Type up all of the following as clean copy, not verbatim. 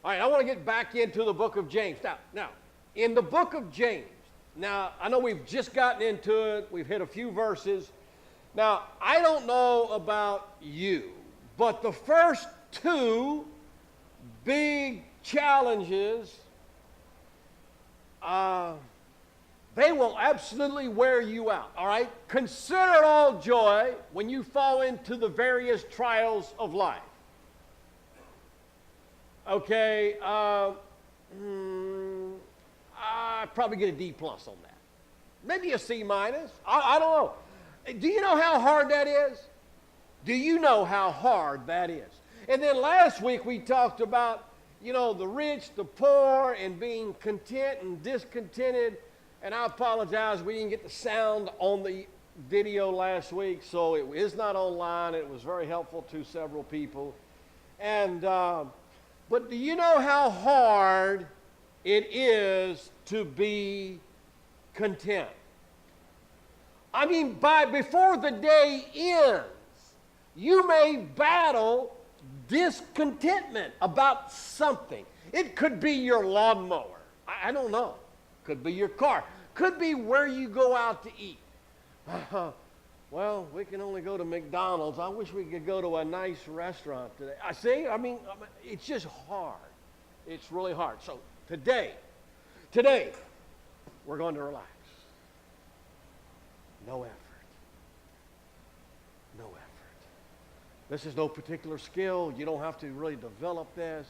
All right, I want to get back into the book of James. Now, in the book of James, now, I know we've just gotten into it. We've hit a few verses. Now, I don't know about you, but the first two big challenges, they will absolutely wear you out, all right? Consider it all joy when you fall into the various trials of life. Okay, I'd probably get a D plus on that. Maybe a C minus. I don't know. Do you know how hard that is? Do you know how hard that is? And then last week we talked about, the rich, the poor, and being content and discontented. And I apologize, we didn't get the sound on the video last week, so it is not online. It was very helpful to several people. And but do you know how hard it is to be content? I mean, before the day ends, you may battle discontentment about something. It could be your lawnmower. I don't know. Could be your car. Could be where you go out to eat. Well, we can only go to McDonald's. I wish we could go to a nice restaurant today. I mean, it's just hard. It's really hard. So today, we're going to relax. No effort. No effort. This is no particular skill. You don't have to really develop this.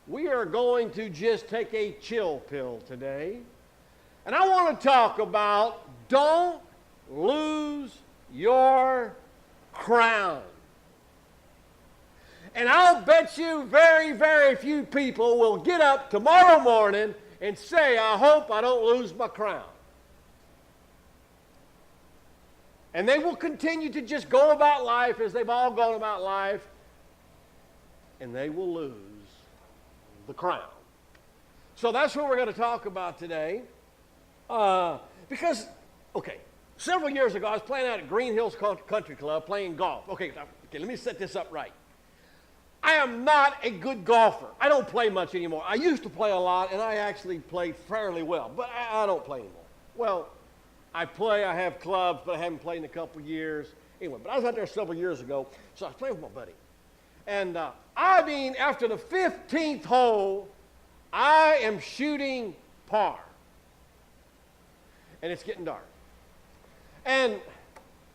We are going to just take a chill pill today. And I want to talk about don't lose your crown. And I'll bet you very, very few people will get up tomorrow morning and say, I hope I don't lose my crown. And they will continue to just go about life as they've all gone about life, and they will lose the crown. So that's what we're going to talk about today. Because, several years ago, I was playing out at Green Hills Country Club playing golf. Okay, let me set this up right. I am not a good golfer. I don't play much anymore. I used to play a lot, and I actually played fairly well, but I don't play anymore. Well, I have clubs, but I haven't played in a couple years. Anyway, but I was out there several years ago, so I was playing with my buddy. And after the 15th hole, I am shooting par. And it's getting dark. And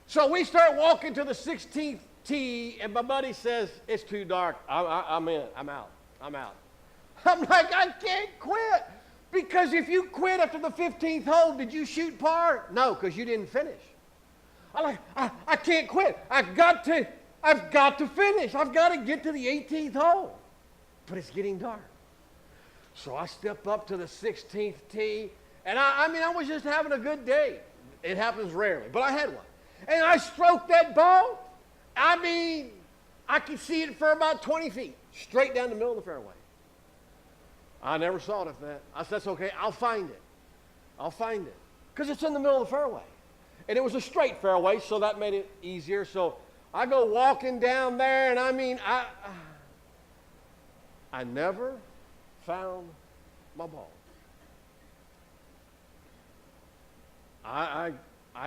so we start walking to the 16th tee, and my buddy says, it's too dark. I'm in. I'm out. I'm like, I can't quit. Because if you quit after the 15th hole, did you shoot par? No, because you didn't finish. I can't quit. I've got to finish. I've got to get to the 18th hole. But it's getting dark. So I step up to the 16th tee, and I was just having a good day. It happens rarely, but I had one. And I stroked that ball. I could see it for about 20 feet, straight down the middle of the fairway. I never saw it at that. I said, that's okay, I'll find it. Because it's in the middle of the fairway. And it was a straight fairway, so that made it easier. So I go walking down there, and I never found my ball. I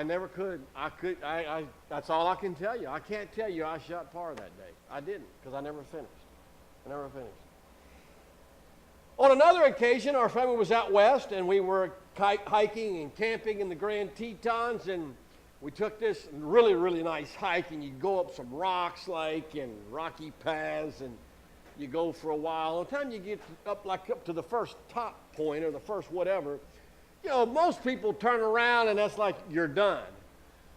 never could. That's all I can tell you. I can't tell you I shot par that day. I didn't, because I never finished. On another occasion, our family was out west, and we were hiking and camping in the Grand Tetons, and we took this really, really nice hike, and you go up some rocks and rocky paths, and you go for a while. By the time you get up to the first top point or the first whatever, most people turn around and that's like you're done.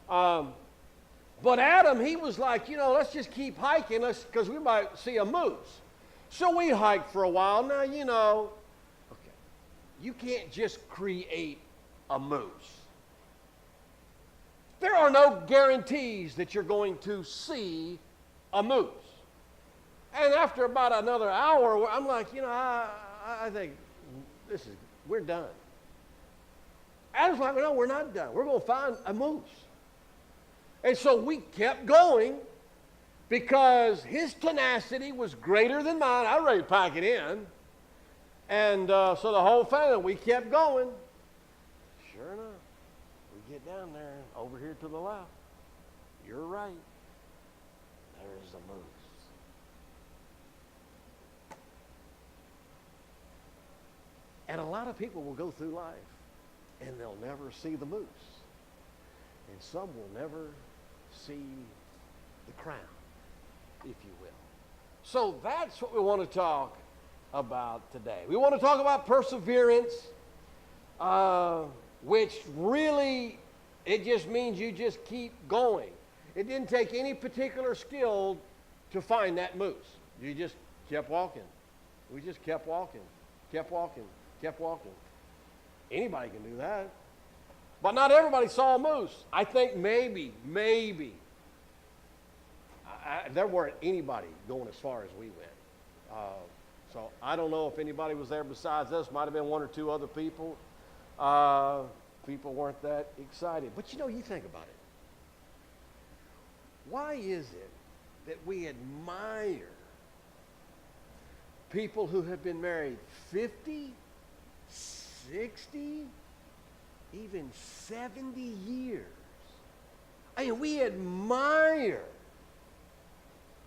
But Adam, he was like, let's just keep hiking, because we might see a moose. So we hiked for a while. Now, you can't just create a moose. There are no guarantees that you're going to see a moose. And after about another hour, I'm like, I think we're done. Adam's like, no, we're not done. We're going to find a moose. And so we kept going because his tenacity was greater than mine. I was ready to pack it in. And so the whole family, we kept going. Sure enough, we get down there, over here to the left. You're right. There's the moose. And a lot of people will go through life and they'll never see the moose. And some will never see the crown, if you will. So that's what we want to talk about today. We want to talk about perseverance, which really, it just means you just keep going. It didn't take any particular skill to find that moose. You just kept walking. We just kept walking, kept walking, kept walking. Anybody can do that. But not everybody saw a moose. I think maybe, there weren't anybody going as far as we went. So I don't know if anybody was there besides us. Might have been one or two other people. People weren't that excited. But you know, you think about it. Why is it that we admire people who have been married 50, 60, even 70 years? I mean, we admire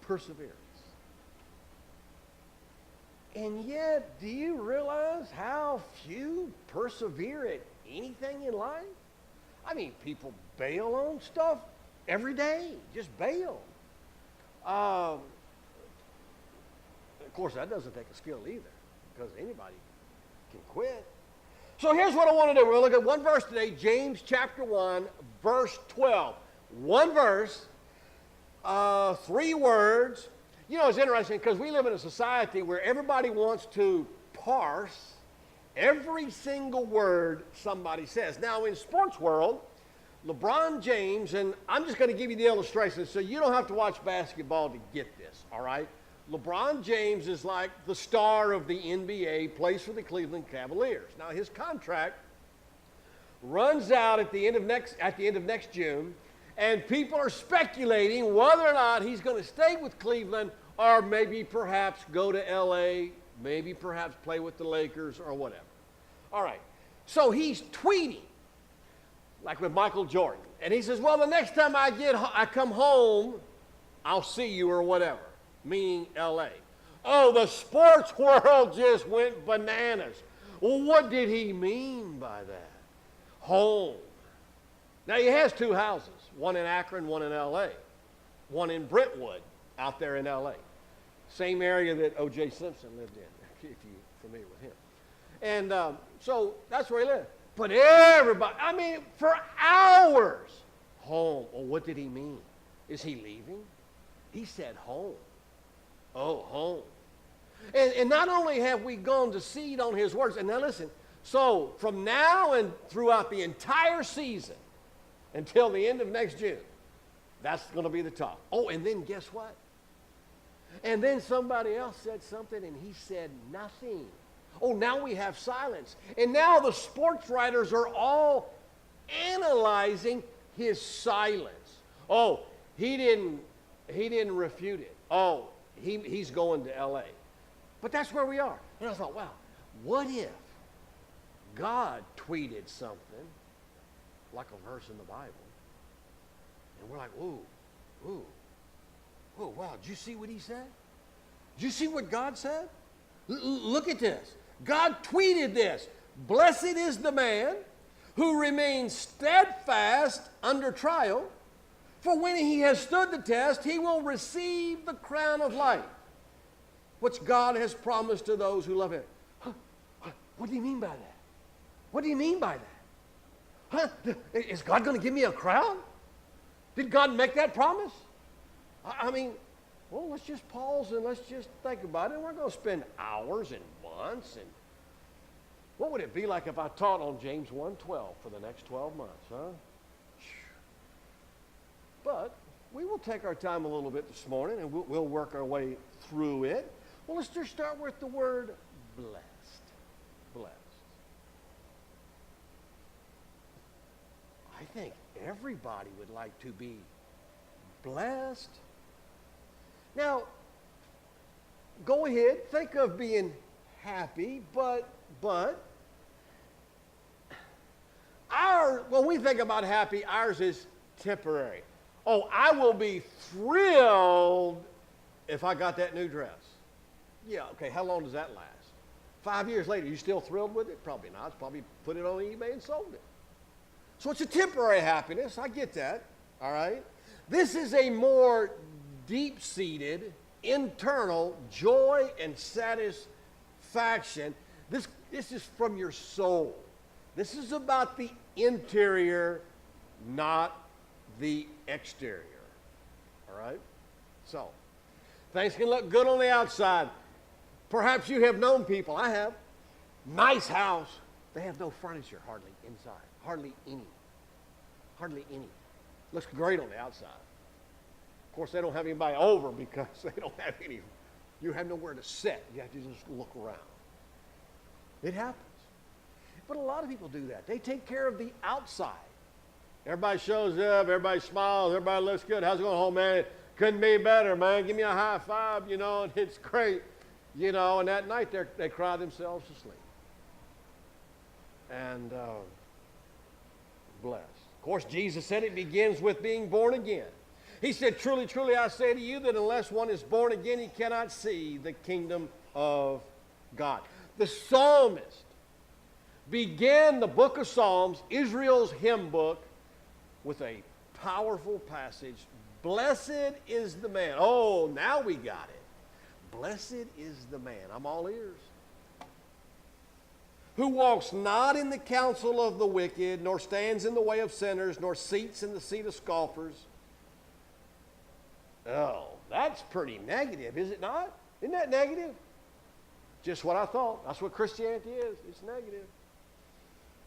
perseverance. And yet, do you realize how few persevere at anything in life? I mean, people bail on stuff every day, just bail. Of course, that doesn't take a skill either, because anybody can quit. So here's what I want to do. We're going to look at one verse today, James chapter 1, verse 12. One verse, 3 words. You know, it's interesting because we live in a society where everybody wants to parse every single word somebody says. Now, in sports world, LeBron James, and I'm just going to give you the illustration so you don't have to watch basketball to get this, all right? LeBron James is like the star of the NBA, plays for the Cleveland Cavaliers. Now, his contract runs out at the end of next June, and people are speculating whether or not he's going to stay with Cleveland or maybe perhaps go to L.A., maybe perhaps play with the Lakers or whatever. All right, so he's tweeting, like with Michael Jordan. And he says, well, the next time I come home, I'll see you or whatever, meaning L.A. Oh, the sports world just went bananas. Well, what did he mean by that? Home. Now, he has 2 houses, one in Akron, one in L.A., one in Brentwood out there in L.A., same area that O.J. Simpson lived in, if you're familiar with him. And so that's where he lived. But everybody, I mean, for hours, home. Oh, what did he mean? Is he leaving? He said home. Oh, home. And not only have we gone to seed on his words, and now listen, so from now and throughout the entire season until the end of next June, that's going to be the talk. Oh, and then guess what? And then somebody else said something and he said nothing. Oh, now we have silence. And now the sports writers are all analyzing his silence. Oh, he didn't refute it. Oh, he's going to L.A. But that's where we are. And I thought, wow, what if God tweeted something like a verse in the Bible? And we're like, whoa, wow, did you see what he said? Did you see what God said? Look at this. God tweeted this. Blessed is the man who remains steadfast under trial, for when he has stood the test, he will receive the crown of life, which God has promised to those who love him. Huh? What do you mean by that? What do you mean by that? Huh? Is God going to give me a crown? Did God make that promise? I mean, well, let's just pause and let's just think about it. We're going to spend hours and months. And what would it be like if I taught on James 1:12 for the next 12 months, huh? But we will take our time a little bit this morning and we'll work our way through it. Well, let's just start with the word blessed. Blessed. I think everybody would like to be blessed. Now, go ahead, think of being happy, but when we think about happy, ours is temporary. Oh, I will be thrilled if I got that new dress. Yeah, okay, how long does that last? 5 years later, you still thrilled with it? Probably not. It's probably put it on eBay and sold it. So it's a temporary happiness. I get that, all right? This is a more deep-seated, internal joy and satisfaction. This is from your soul. This is about the interior, not the exterior, all right? So, things can look good on the outside. Perhaps you have known people, I have, nice house. They have no furniture hardly inside, hardly any. Looks great on the outside. Of course, they don't have anybody over because they don't have any. You have nowhere to sit. You have to just look around. It happens. But a lot of people do that. They take care of the outside. Everybody shows up, everybody smiles, everybody looks good. How's it going home, man? It couldn't be better, man. Give me a high five, and it's great. And that night they cry themselves to sleep. And blessed. Of course, Jesus said it begins with being born again. He said, truly, truly, I say to you that unless one is born again, he cannot see the kingdom of God. The psalmist began the book of Psalms, Israel's hymn book, with a powerful passage. Blessed is the man. Oh, now we got it. Blessed is the man. I'm all ears. Who walks not in the counsel of the wicked, nor stands in the way of sinners, nor seats in the seat of scoffers. Oh, that's pretty negative, is it not? Isn't that negative? Just what I thought. That's what Christianity is. It's negative.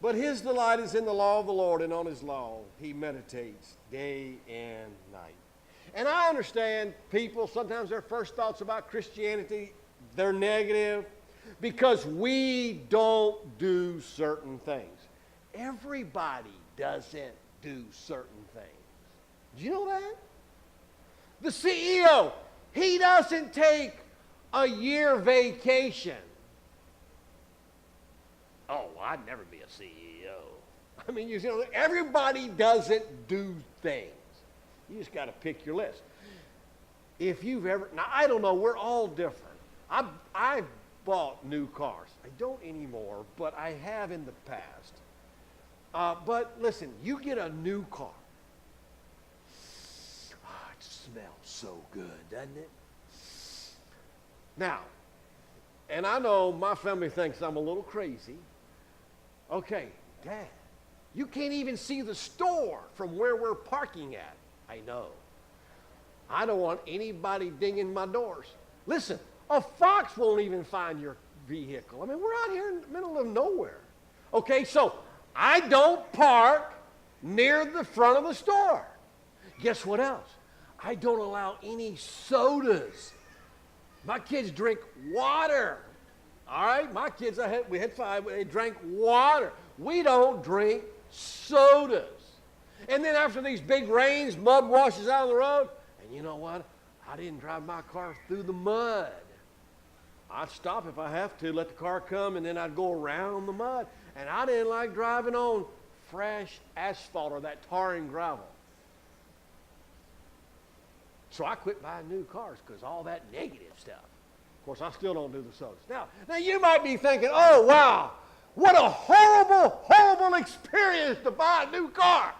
But his delight is in the law of the Lord, and on his law he meditates day and night. And I understand people, sometimes their first thoughts about Christianity, they're negative because we don't do certain things. Everybody doesn't do certain things. Do you know that? The CEO, he doesn't take a year vacation. Oh, I'd never be a CEO. I mean, everybody doesn't do things. You just got to pick your list. If you've ever, now I don't know, we're all different. I've bought new cars. I don't anymore, but I have in the past. But listen, you get a new car. Oh, it smells so good, doesn't it? Now, and I know my family thinks I'm a little crazy. Okay, Dad, you can't even see the store from where we're parking at. I know. I don't want anybody dinging my doors. Listen, a fox won't even find your vehicle. I mean, we're out here in the middle of nowhere. Okay, so I don't park near the front of the store. Guess what else? I don't allow any sodas. My kids drink water. All right, my kids, we had 5, they drank water. We don't drink sodas. And then after these big rains, mud washes out on the road. And you know what? I didn't drive my car through the mud. I'd stop if I have to, let the car come, and then I'd go around the mud. And I didn't like driving on fresh asphalt or that tar and gravel. So I quit buying new cars because all that negative stuff. Of course, I still don't do the sodas. Now you might be thinking, oh, wow, what a horrible, horrible experience to buy a new car.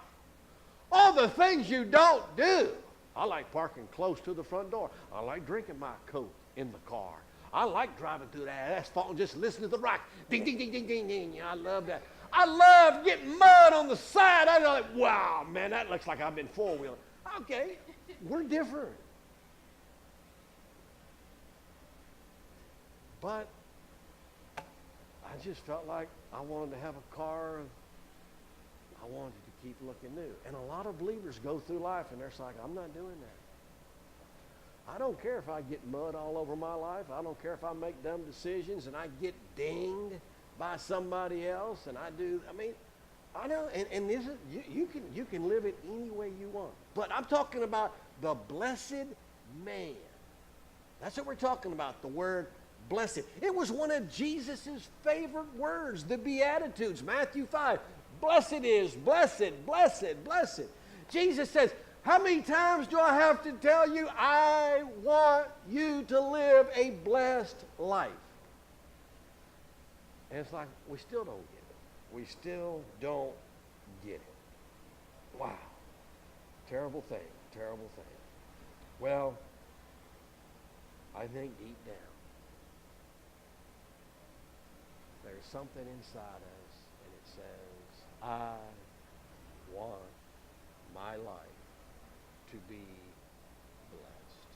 All the things you don't do. I like parking close to the front door. I like drinking my Coke in the car. I like driving through that asphalt and just listening to the rock. Ding, ding, ding, ding, ding, ding. I love that. I love getting mud on the side. I'm like, wow, man, that looks like I've been four-wheeling. Okay, we're different. But I just felt like I wanted to have a car. I wanted to keep looking new. And a lot of believers go through life and they're like, I'm not doing that. I don't care if I get mud all over my life. I don't care if I make dumb decisions and I get dinged by somebody else and I do. I mean, I know, and this is, you can live it any way you want. But I'm talking about the blessed man. That's what we're talking about, the word Blessed. It was one of Jesus' favorite words, the Beatitudes, Matthew 5. Blessed is, blessed, blessed, blessed. Jesus says, how many times do I have to tell you, I want you to live a blessed life? And it's like, we still don't get it. We still don't get it. Wow. Terrible thing, terrible thing. Well, I think deep down, there's something inside us, and it says, I want my life to be blessed.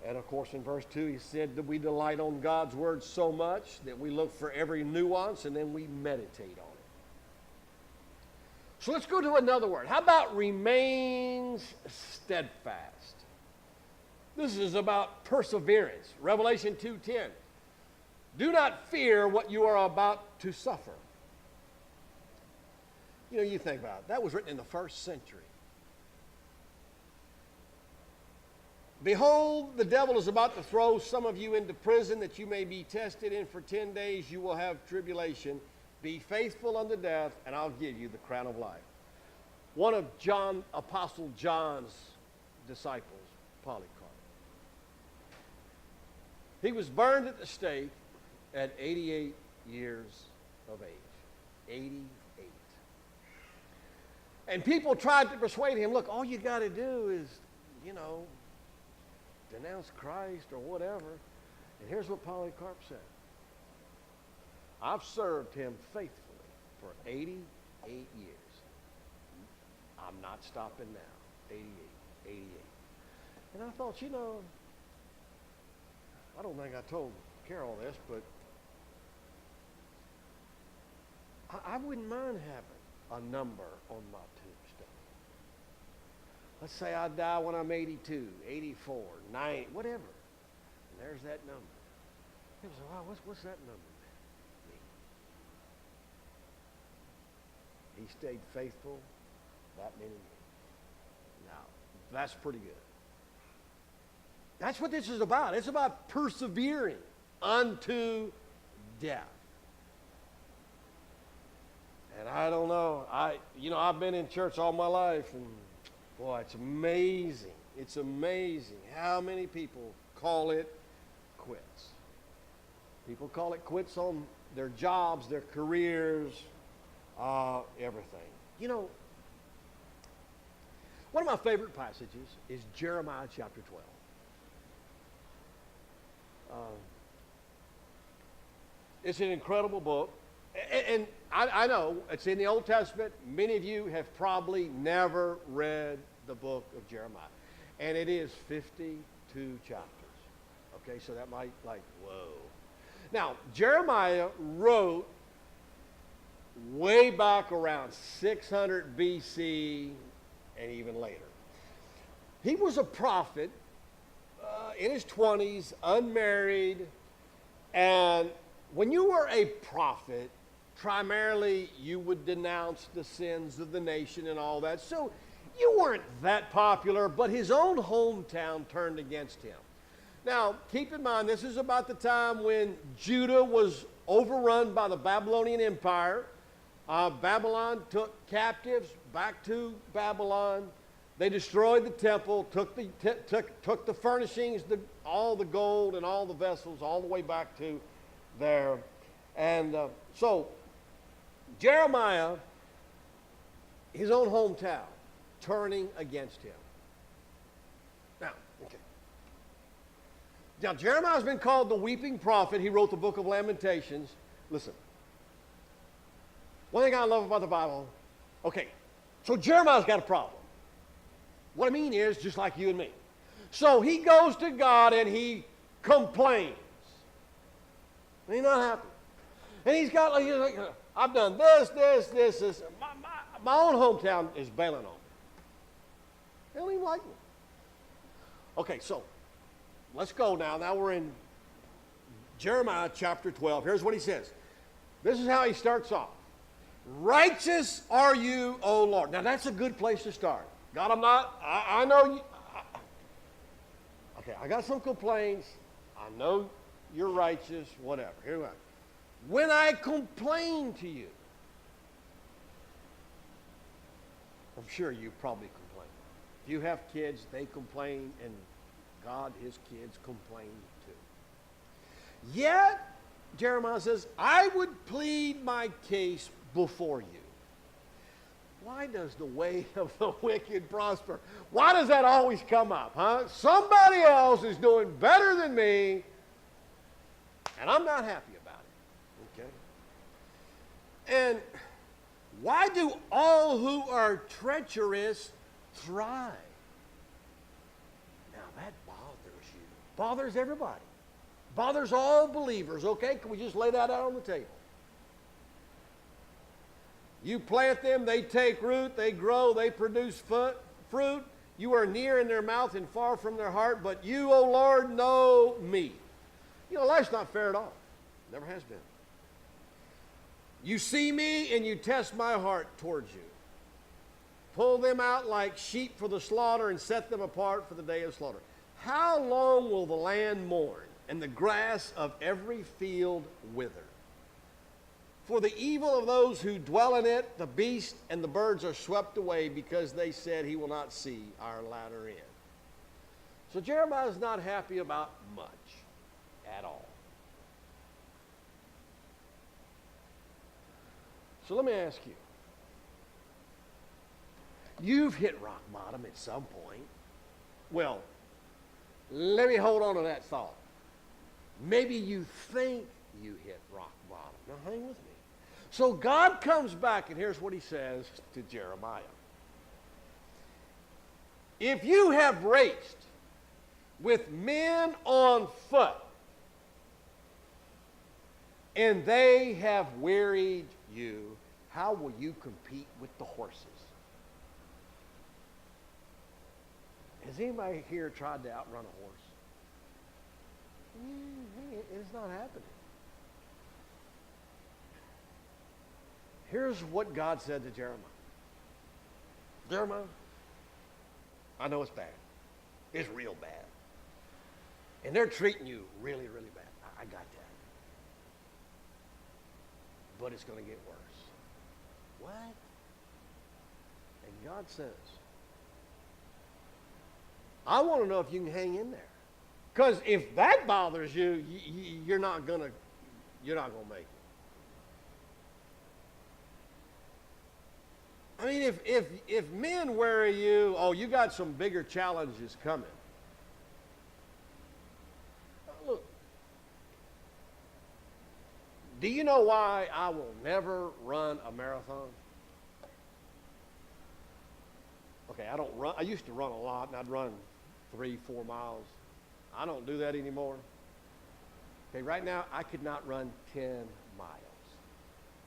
And of course, in verse 2, he said that we delight on God's word so much that we look for every nuance and then we meditate on it. So let's go to another word. How about remains steadfast? This is about perseverance. Revelation 2:10. Do not fear what you are about to suffer. You know, you think about it. That was written in the first century. Behold, the devil is about to throw some of you into prison that you may be tested, and for 10 days you will have tribulation. Be faithful unto death, and I'll give you the crown of life. One of Apostle John's disciples, Polycarp. He was burned at the stake at 88 years of age. 88. And people tried to persuade him, look, all you got to do is, denounce Christ or whatever. And here's what Polycarp said. I've served him faithfully for 88 years. I'm not stopping now. 88. And I thought, I don't think I told Carol this, but I wouldn't mind having a number on my tombstone. Let's say I die when I'm 82, 84, 90, whatever. And there's that number. People say, wow, what's that number mean? He stayed faithful that many years. Now, that's pretty good. That's what this is about. It's about persevering unto death. And I don't know. I've been in church all my life, and boy, it's amazing. It's amazing how many people call it quits. People call it quits on their jobs, their careers, everything. One of my favorite passages is Jeremiah chapter 12. It's an incredible book. And I know it's in the Old Testament. Many of you have probably never read the book of Jeremiah. And it is 52 chapters. Okay, so that might whoa. Now, Jeremiah wrote way back around 600 BC and even later. He was a prophet in his 20s, unmarried, and when you were a prophet, primarily you would denounce the sins of the nation and all that. So you weren't that popular, but his own hometown turned against him. Now, keep in mind, this is about the time when Judah was overrun by the Babylonian Empire. Babylon took captives back to Babylon. They destroyed the temple, took the furnishings, all the gold and all the vessels, all the way back to there. And so Jeremiah, his own hometown, turning against him. Now, Jeremiah's been called the weeping prophet. He wrote the book of Lamentations. Listen, one thing I love about the Bible, okay, so Jeremiah's got a problem. What I mean is, just like you and me. So he goes to God and he complains. He's not happy. And he's like, I've done this. My own hometown is bailing on me. They don't even like me. Okay, so let's go now. Now we're in Jeremiah chapter 12. Here's what he says. This is how he starts off. Righteous are you, O Lord. Now that's a good place to start. God, I know you. Okay, I got some complaints. I know you're righteous, whatever. Here we go. When I complain to you, I'm sure you probably complain. If you have kids, they complain, and God, his kids complain too. Yet, Jeremiah says, I would plead my case before you. Why does the way of the wicked prosper? Why does that always come up, huh? Somebody else is doing better than me, and I'm not happy about it, okay? And why do all who are treacherous thrive? Now that bothers you. Bothers everybody. Bothers all believers, okay? Can we just lay that out on the table? You plant them, they take root, they grow, they produce fruit. You are near in their mouth and far from their heart, but you, O Lord, know me. You know, life's not fair at all. Never has been. You see me and you test my heart towards you. Pull them out like sheep for the slaughter and set them apart for the day of slaughter. How long will the land mourn and the grass of every field wither? For the evil of those who dwell in it, the beasts and the birds are swept away because they said he will not see our latter end. So Jeremiah is not happy about much at all. So let me ask you. You've hit rock bottom at some point. Well, let me hold on to that thought. Maybe you think you hit rock bottom. Now hang with me. So God comes back, and here's what he says to Jeremiah. If you have raced with men on foot, and they have wearied you, how will you compete with the horses? Has anybody here tried to outrun a horse? It's not happening. Here's what God said to Jeremiah. Jeremiah, I know it's bad. It's real bad. And they're treating you really, really bad. I got that. But it's going to get worse. What? And God says, I want to know if you can hang in there. Because if that bothers you, you're not going to make it. I mean, if men worry you, oh, you got some bigger challenges coming. Look, do you know why I will never run a marathon? Okay, I don't run. I used to run a lot, and I'd run 3-4 miles. I don't do that anymore. Okay, right now, I could not run 10 miles.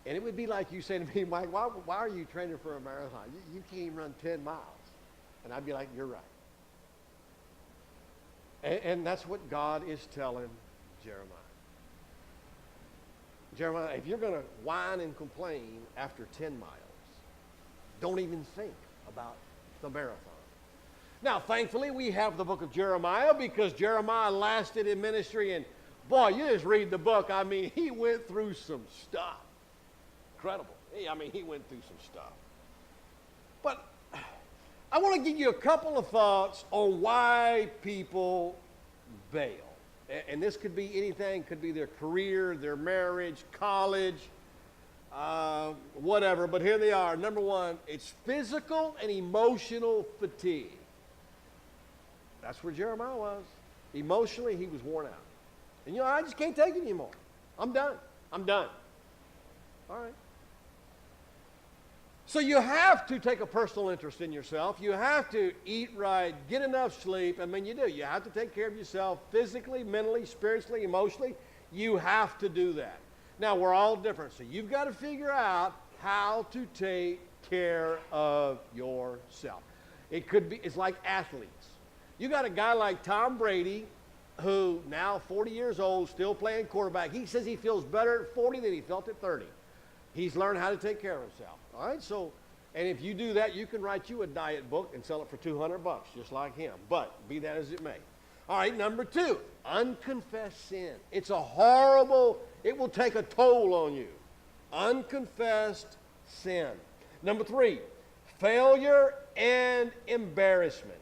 And it would be like you saying to me, Mike, why are you training for a marathon? You can't even run 10 miles. And I'd be like, you're right. And that's what God is telling Jeremiah. Jeremiah, if you're going to whine and complain after 10 miles, don't even think about the marathon. Now, thankfully, we have the book of Jeremiah because Jeremiah lasted in ministry. And, boy, you just read the book. I mean, he went through some stuff. Incredible. He went through some stuff. But I want to give you a couple of thoughts on why people bail. And this could be anything. Could be their career, their marriage, college, whatever. But here they are. Number one, it's physical and emotional fatigue. That's where Jeremiah was. Emotionally, he was worn out. And, I just can't take it anymore. I'm done. All right. So you have to take a personal interest in yourself. You have to eat right, get enough sleep. You do. You have to take care of yourself physically, mentally, spiritually, emotionally. You have to do that. Now, we're all different, so you've got to figure out how to take care of yourself. It's like athletes. You got a guy like Tom Brady, who now 40 years old, still playing quarterback. He says he feels better at 40 than he felt at 30. He's learned how to take care of himself. All right, so, and if you do that, you can write you a diet book and sell it for $200, just like him. But be that as it may. All right, number 2, unconfessed sin. It's a horrible, it will take a toll on you. Unconfessed sin. Number 3, failure and embarrassment.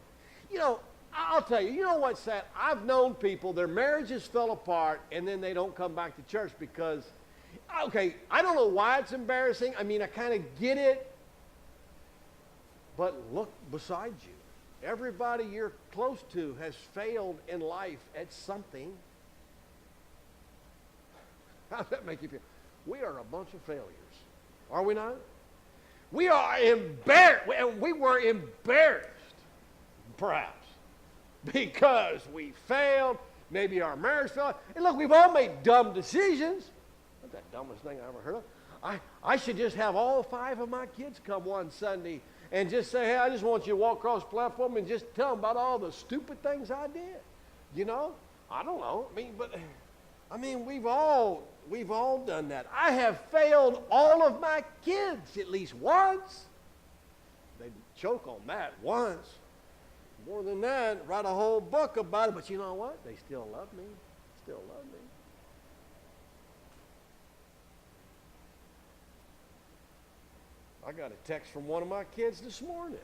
You know, I'll tell you, you know what's sad? I've known people, their marriages fell apart and then they don't come back to church because, okay, I don't know why it's embarrassing. I mean, I kind of get it. But look beside you. Everybody you're close to has failed in life at something. How does that make you feel? We are a bunch of failures. Are we not? We are embarrassed. We were embarrassed, perhaps, because we failed. Maybe our marriage failed. And look, we've all made dumb decisions. That's the dumbest thing I ever heard of. I should just have all 5 of my kids come one Sunday and just say, hey, I just want you to walk across the platform and just tell them about all the stupid things I did. You know? I don't know. We've all done that. I have failed all of my kids at least once. They choke on that once. More than that, write a whole book about it. But you know what? They still love me. Still love me. I got a text from one of my kids this morning.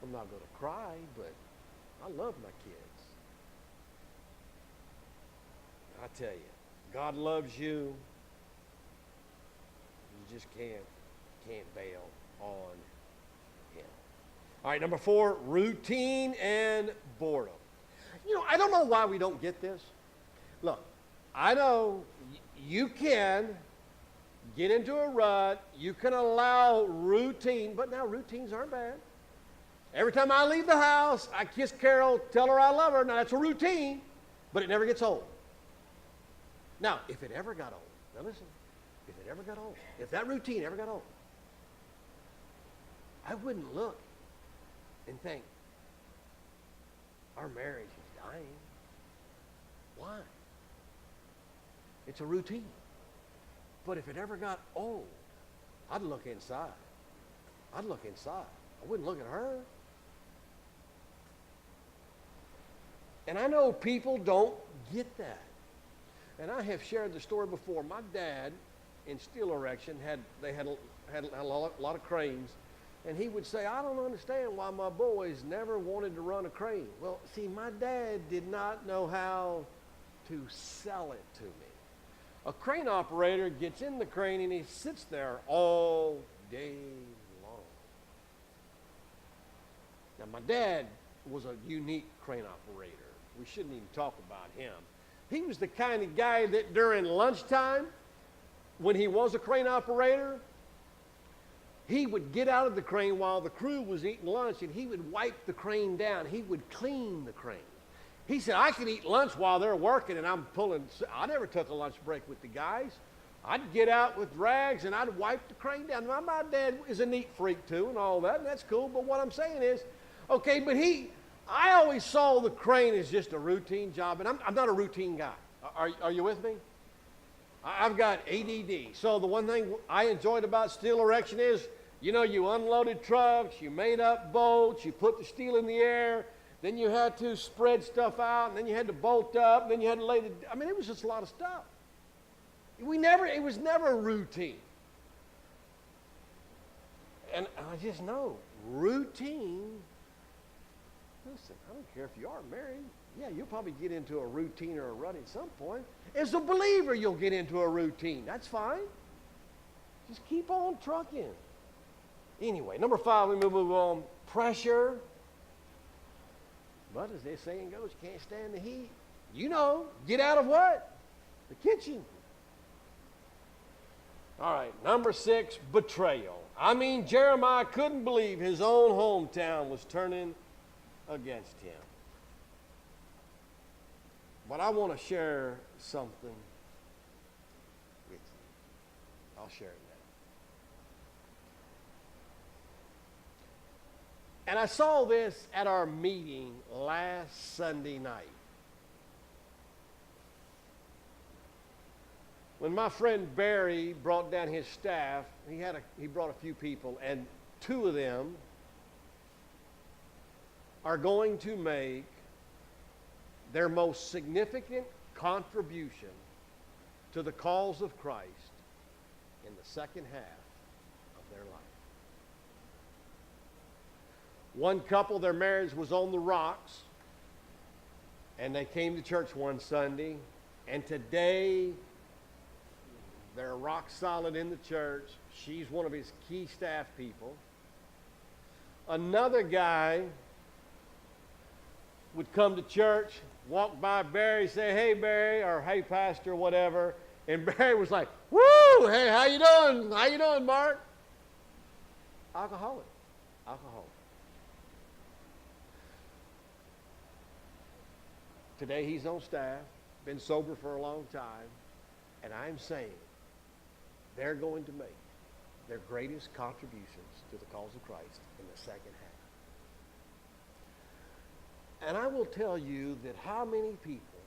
I'm not going to cry, but I love my kids. I tell you, God loves you. You just can't bail on Him. All right, number 4, routine and boredom. You know, I don't know why we don't get this. Look, I know you can get into a rut. You can allow routine, but now routines aren't bad. Every time I leave the house, I kiss Carol, tell her I love her. Now, that's a routine, but it never gets old. Now, if it ever got old, now listen, if it ever got old, if that routine ever got old, I wouldn't look and think, our marriage is dying. Why? It's a routine. But if it ever got old, I'd look inside. I'd look inside. I wouldn't look at her. And I know people don't get that. And I have shared the story before. My dad, in steel erection, had a lot of cranes. And he would say, I don't understand why my boys never wanted to run a crane. Well, see, my dad did not know how to sell it to me. A crane operator gets in the crane and he sits there all day long. Now, my dad was a unique crane operator. We shouldn't even talk about him. He was the kind of guy that during lunchtime, when he was a crane operator, he would get out of the crane while the crew was eating lunch and he would wipe the crane down. He would clean the crane. He said, I can eat lunch while they're working and I'm pulling. I never took a lunch break with the guys. I'd get out with rags and I'd wipe the crane down. My dad is a neat freak too and all that, and that's cool. But what I'm saying is, okay, but I always saw the crane as just a routine job, and I'm not a routine guy. Are you with me? I've got ADD. So the one thing I enjoyed about steel erection is, you know, you unloaded trucks, you made up bolts, you put the steel in the air, then you had to spread stuff out, and then you had to bolt up, and then you had to lay it was just a lot of stuff. It was never routine. And I just know, routine, listen, I don't care if you are married. Yeah, you'll probably get into a routine or a rut at some point. As a believer, you'll get into a routine. That's fine. Just keep on trucking. Anyway, number 5, we move on. Pressure. But as this saying goes, you can't stand the heat. You know, get out of what? The kitchen. All right, number 6, betrayal. Jeremiah couldn't believe his own hometown was turning against him. But I want to share something with you. I'll share it now. And I saw this at our meeting last Sunday night. When my friend Barry brought down his staff, he brought a few people, and 2 of them are going to make their most significant contribution to the cause of Christ in the second half of their life. One couple, their marriage was on the rocks, and they came to church one Sunday, and today they're rock solid in the church. She's one of his key staff people. Another guy would come to church, walk by Barry, say, "Hey, Barry," or "Hey, Pastor," whatever. And Barry was like, "Woo, hey, how you doing? How you doing, Mark?" Alcoholic. Today he's on staff, been sober for a long time, and I'm saying they're going to make their greatest contributions to the cause of Christ in the second half. And I will tell you that how many people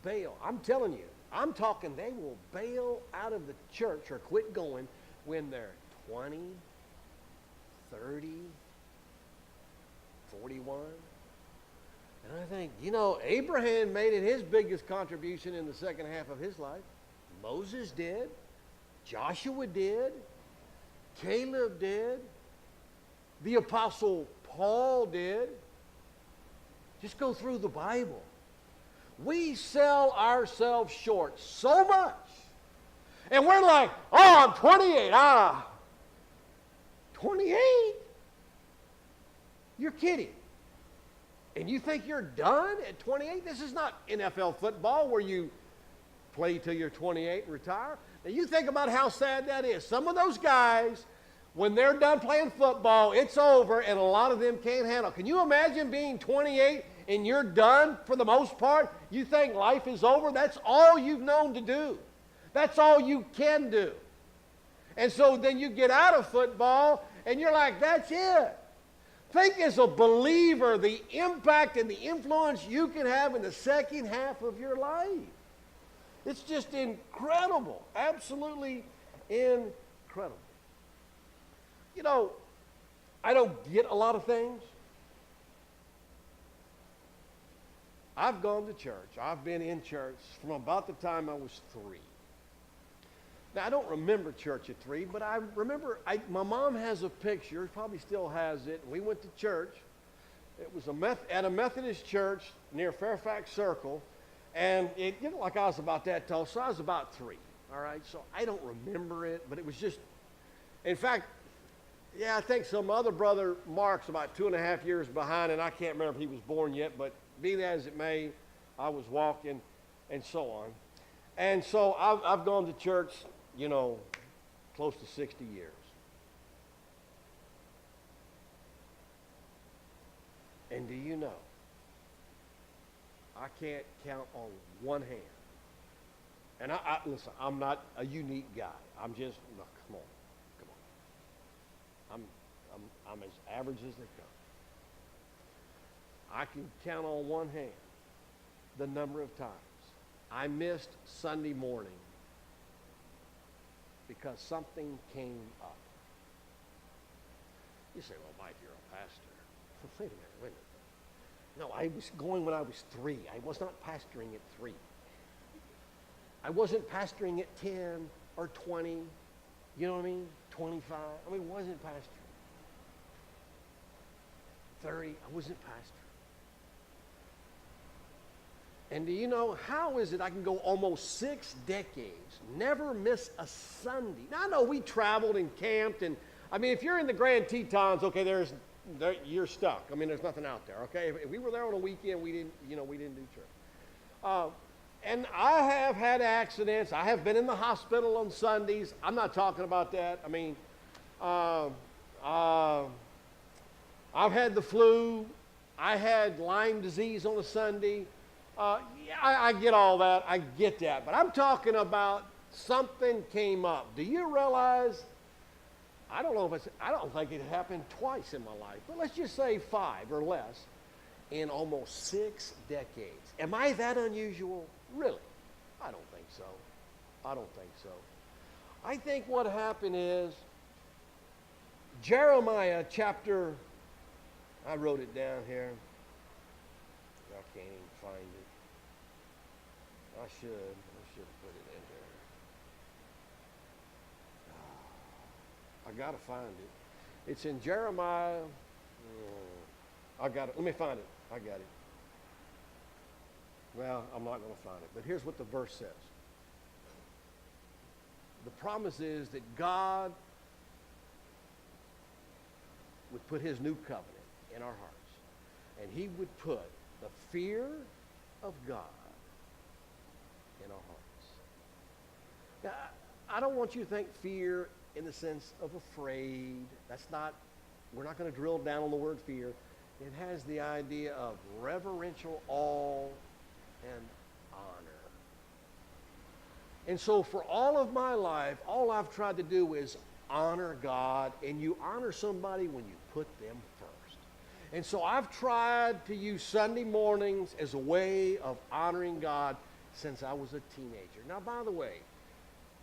bail, I'm telling you, I'm talking they will bail out of the church or quit going when they're 20, 30, 41. And I think, Abraham made it his biggest contribution in the second half of his life. Moses did. Joshua did. Caleb did. The Apostle Paul did. Just go through the Bible. We sell ourselves short so much. And we're like, "Oh, I'm 28. 28? You're kidding. And you think you're done at 28? This is not NFL football where you play till you're 28 and retire. Now you think about how sad that is. Some of those guys, when they're done playing football, it's over, and a lot of them can't handle it. Can you imagine being 28 and you're done for the most part? You think life is over? That's all you've known to do. That's all you can do. And so then you get out of football and you're like, that's it. Think as a believer the impact and the influence you can have in the second half of your life. It's just incredible. Absolutely incredible. I don't get a lot of things. I've gone to church. I've been in church from about the time I was 3. Now, I don't remember church at 3, but I remember my mom has a picture, probably still has it. We went to church. It was at a Methodist church near Fairfax Circle, and it like I was about that tall, so I was about 3, all right? So I don't remember it, but it was just, in fact, yeah, I think some other brother, Mark's about 2.5 years behind, and I can't remember if he was born yet, but be that as it may, I was walking and so on. And so I've gone to church, close to 60 years. And do you know, I can't count on one hand. And listen, I'm not a unique guy. I'm just, no, come on. I'm as average as they come. I can count on one hand the number of times I missed Sunday morning because something came up. You say, "Well, Mike, you're a pastor." Wait a minute. No, I was going when I was 3. I was not pastoring at 3. I wasn't pastoring at 10 or 20. You know what I mean? 25. I wasn't pastoring. 30. I wasn't pastoring. And do you know, how is it I can go almost 6 decades, never miss a Sunday? Now, I know we traveled and camped, and if you're in the Grand Tetons, okay, you're stuck. There's nothing out there, okay? If we were there on a weekend, we didn't do church. And I have had accidents. I have been in the hospital on Sundays. I'm not talking about that. I've had the flu. I had Lyme disease on a Sunday. I get all that. I get that. But I'm talking about something came up. Do you realize, I don't think it happened twice in my life, but let's just say 5 or less in almost 6 decades. Am I that unusual? Really? I don't think so. I think what happened is Jeremiah chapter, I wrote it down here. can't even find it. I should have put it in there. I got to find it. It's in Jeremiah. I got it. Let me find it. I got it. Well, I'm not going to find it. But here's what the verse says. The promise is that God would put his new covenant in our hearts. And he would put the fear of God in our hearts. Now, I don't want you to think fear in the sense of afraid. We're not going to drill down on the word fear. It has the idea of reverential awe and honor. And so for all of my life, all I've tried to do is honor God, and you honor somebody when you put them first. And so I've tried to use Sunday mornings as a way of honoring God since I was a teenager. Now, by the way,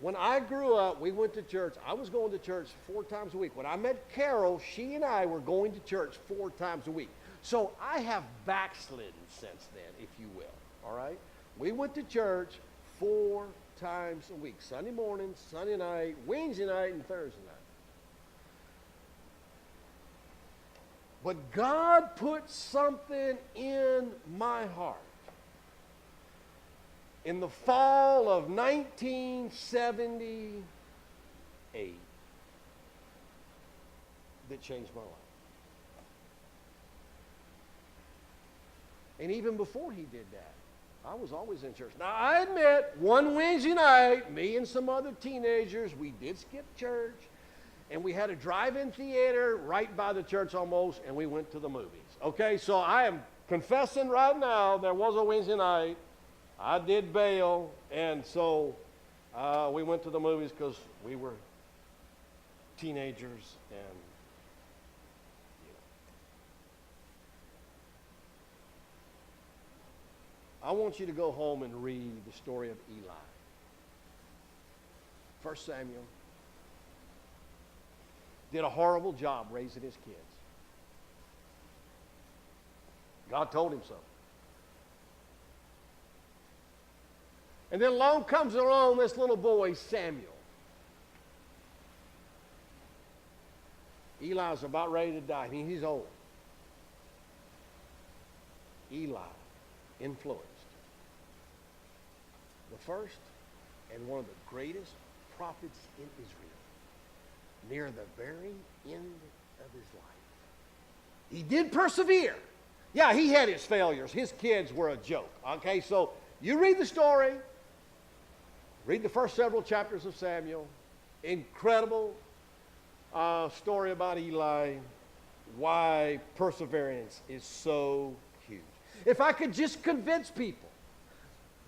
when I grew up, we went to church. I was going to church 4 times a week. When I met Carol, she and I were going to church 4 times a week. So I have backslidden since then, if you will. All right? We went to church 4 times a week. Sunday morning, Sunday night, Wednesday night, and Thursday night. But God put something in my heart in the fall of 1978 that changed my life. And even before he did that, I was always in church. Now, I admit, one Wednesday night, me and some other teenagers, we did skip church, and we had a drive-in theater right by the church almost, and we went to the movies. Okay, so I am confessing right now, there was a Wednesday night. I did bail, and so we went to the movies because we were teenagers, and I want you to go home and read the story of Eli. 1 Samuel. Did a horrible job raising his kids. God told him so. And then along comes along this little boy, Samuel. Eli's about ready to die. I mean, he's old. Eli influenced the first and one of the greatest prophets in Israel near the very end of his life. He did persevere. Yeah, he had his failures. His kids were a joke. Okay, so you read the story. Read the first several chapters of Samuel. Incredible story about Eli. Why perseverance is so huge. If I could just convince people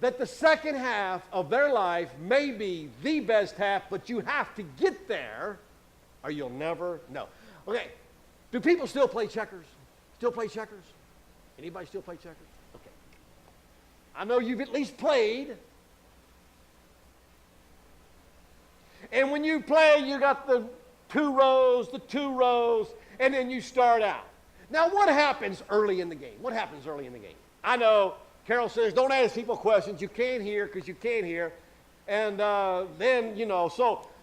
that the second half of their life may be the best half, but you have to get there or you'll never know. Okay, do people still play checkers? Still play checkers? Anybody still play checkers? Okay. I know you've at least played. And when you play, you got the two rows, and then you start out. Now, what happens early in the game? What happens early in the game? I know Carol says, don't ask people questions. You can't hear because you can't hear. And then,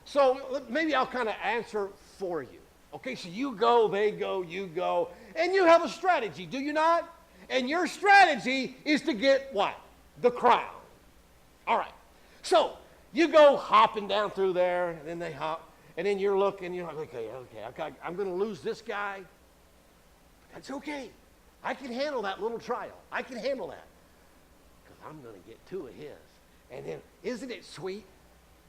so maybe I'll kind of answer for you. Okay, so you go, they go, you go. And you have a strategy, do you not? And your strategy is to get what? The crown. All right. So you go hopping down through there, and then they hop. And then you're looking, you're like, okay, I'm going to lose this guy. That's okay. I can handle that little trial. I can handle that. Because I'm going to get 2 of his. And then, isn't it sweet?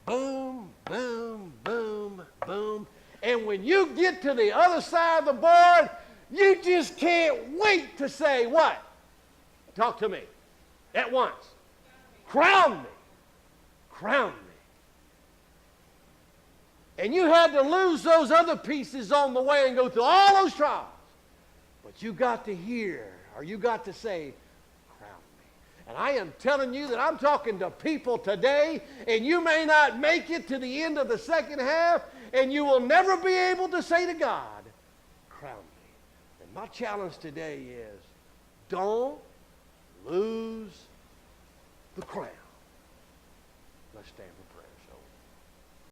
Boom, boom, boom, boom. And when you get to the other side of the board, you just can't wait to say what? Talk to me. At once. Crown me. Crown me. And you had to lose those other pieces on the way and go through all those trials. But you got to hear, or you got to say, crown me. And I am telling you that I'm talking to people today, and you may not make it to the end of the second half, and you will never be able to say to God, crown me. And my challenge today is, don't lose the crown. Let's stand for prayer.